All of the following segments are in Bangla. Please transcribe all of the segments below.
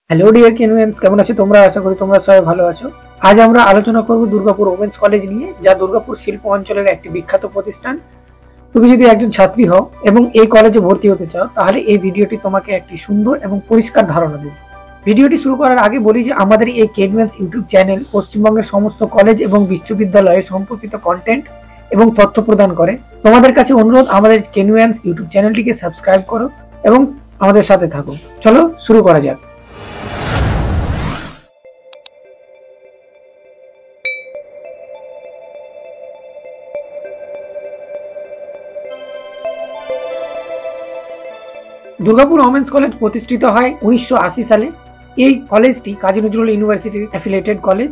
হ্যালো ডিয়ার কেনুয়েন্স, কেমন আছো তোমরা? আশা করি তোমরা সবাই ভালো আছো। আজ আমরা আলোচনা করব দুর্গাপুর ওমেন্স কলেজ নিয়ে, যা দুর্গাপুর শিল্প অঞ্চলের একটি বিখ্যাত প্রতিষ্ঠান। তুমি যদি একজন ছাত্রী হও এবং এই কলেজে ভর্তি হতে চাও, তাহলে এই ভিডিওটি তোমাকে একটি সুন্দর এবং পরিষ্কার ধারণা দেবে। ভিডিওটি শুরু করার আগে বলি যে আমাদের এই কেনুয়েন্স ইউটিউব চ্যানেল পশ্চিমবঙ্গের সমস্ত কলেজ এবং বিশ্ববিদ্যালয়ে সম্পর্কিত কন্টেন্ট এবং তথ্য প্রদান করে। তোমাদের কাছে অনুরোধ, আমাদের কেনুয়েন্স ইউটিউব চ্যানেলটিকে সাবস্ক্রাইব করো এবং আমাদের সাথে থাকো। চলো শুরু করা যাক। দুর্গাপুর ওমেন্স কলেজ প্রতিষ্ঠিত হয় 1980 সালে। এই কলেজটি কাজী নজরুল ইউনিভার্সিটির অ্যাফিলিয়েটেড কলেজ।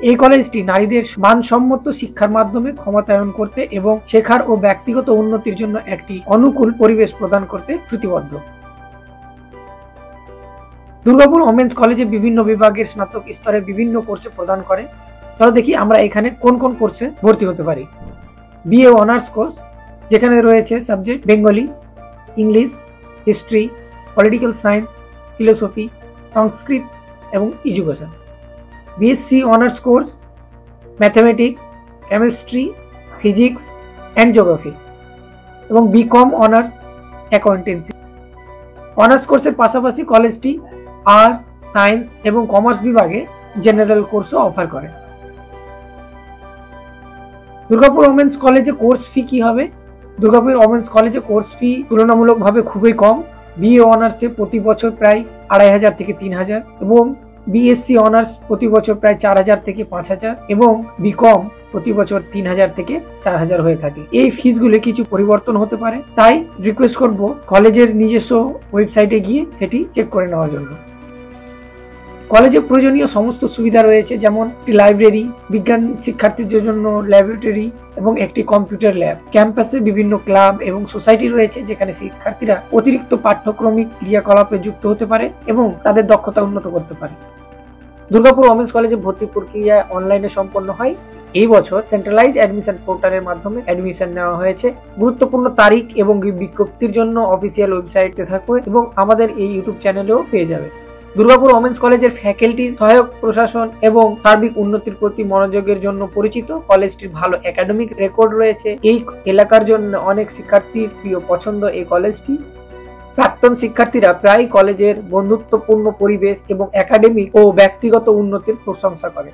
এই কলেজটি নারীদের মানসম্মত শিক্ষার মাধ্যমে ক্ষমতায়ন করতে এবং শেখার ও ব্যক্তিগত উন্নতির জন্য একটি অনুকূল পরিবেশ প্রদান করতে প্রতিবদ্ধ। দুর্গাপুর ওমেন্স কলেজে বিভিন্ন বিভাগের স্নাতক স্তরে বিভিন্ন কোর্সে প্রদান করে। চলো দেখি আমরা এখানে কোন কোন কোর্সে ভর্তি হতে পারি। বিএ অনার্স কোর্স, যেখানে রয়েছে subject Bengali, English, history, political science, philosophy, Sanskrit এবং education. BSc honours course, mathematics, chemistry, physics and geography এবং বিকম অনার্স অ্যাকাউন্টেন্সি। অনার্স কোর্সের পাশাপাশি কলেজটি আর্টস, সায়েন্স এবং কমার্স বিভাগে জেনারেল কোর্সও অফার করে। দুর্গাপুর ওমেন্স কলেজে কোর্স ফি কি হবে? দুর্গাপুর ওমেন্স কলেজে কোর্স ফি তুলনামূলকভাবে খুবই কম। বিএ অনার্সে প্রতি বছর প্রায় 2500 থেকে 3000 এবং বিএসসি অনার্স প্রতি বছর প্রায় 4000 থেকে 5000 এবং বিকম প্রতি বছর 3000 থেকে 4000 হয়ে থাকে। এই ফিসগুলো কিছু পরিবর্তন হতে পারে, তাই রিকোয়েস্ট করব কলেজের নিজস্ব ওয়েবসাইটে গিয়ে সেটি চেক করে নেওয়ার জন্য। কলেজে প্রয়োজনীয় সমস্ত সুবিধা রয়েছে, যেমন একটি লাইব্রেরি, বিজ্ঞান শিক্ষার্থীদের জন্য ল্যাবরেটরি এবং একটি কম্পিউটার ল্যাব। ক্যাম্পাসে বিভিন্ন ক্লাব এবং সোসাইটি রয়েছে, যেখানে শিক্ষার্থীরা অতিরিক্ত পাঠ্যক্রমিক ক্রিয়াকলাপে যুক্ত হতে পারে এবং তাদের দক্ষতা উন্নত করতে পারে। দুর্গাপুর ওমেন্স কলেজে ভর্তি প্রক্রিয়া অনলাইনে সম্পন্ন হয়। এই বছর সেন্ট্রালাইজ অ্যাডমিশন পোর্টালের মাধ্যমে অ্যাডমিশন নেওয়া হয়েছে। গুরুত্বপূর্ণ তারিখ এবং বিজ্ঞপ্তির জন্য অফিসিয়াল ওয়েবসাইটে থাকবে এবং আমাদের এই ইউটিউব চ্যানেলেও পেয়ে যাবে। দুর্গাপুর ওমেন্স কলেজের ফ্যাকাল্টি, সহায়ক প্রশাসন এবং সার্বিক উন্নতির প্রতি মনোযোগের জন্য পরিচিত। কলেজটির ভালো একাডেমিক রেকর্ড রয়েছে। এই এলাকার জন্য অনেক শিক্ষার্থীর প্রিয় পছন্দ এই কলেজটি। প্রাক্তন শিক্ষার্থীরা প্রায় কলেজের বন্ধুত্বপূর্ণ পরিবেশ এবং একাডেমিক ও ব্যক্তিগত উন্নতির প্রশংসা করে।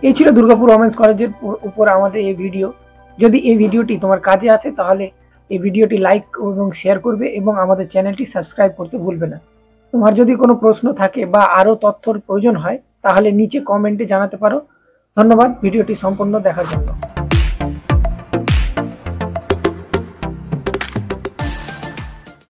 এই ছিল দুর্গাপুর ওমেন্স কলেজের উপর আমাদের এই ভিডিও। যদি এই ভিডিওটি তোমার কাজে আসে, তাহলে এই ভিডিওটি লাইক এবং শেয়ার করবে এবং আমাদের চ্যানেলটি সাবস্ক্রাইব করতে ভুলবে না। তোমার যদি কোনো প্রশ্ন থাকে বা আরো তথ্যর প্রয়োজন হয়, তাহলে নিচে কমেন্টে জানাতে পারো। ধন্যবাদ ভিডিওটি সম্পূর্ণ দেখার জন্য।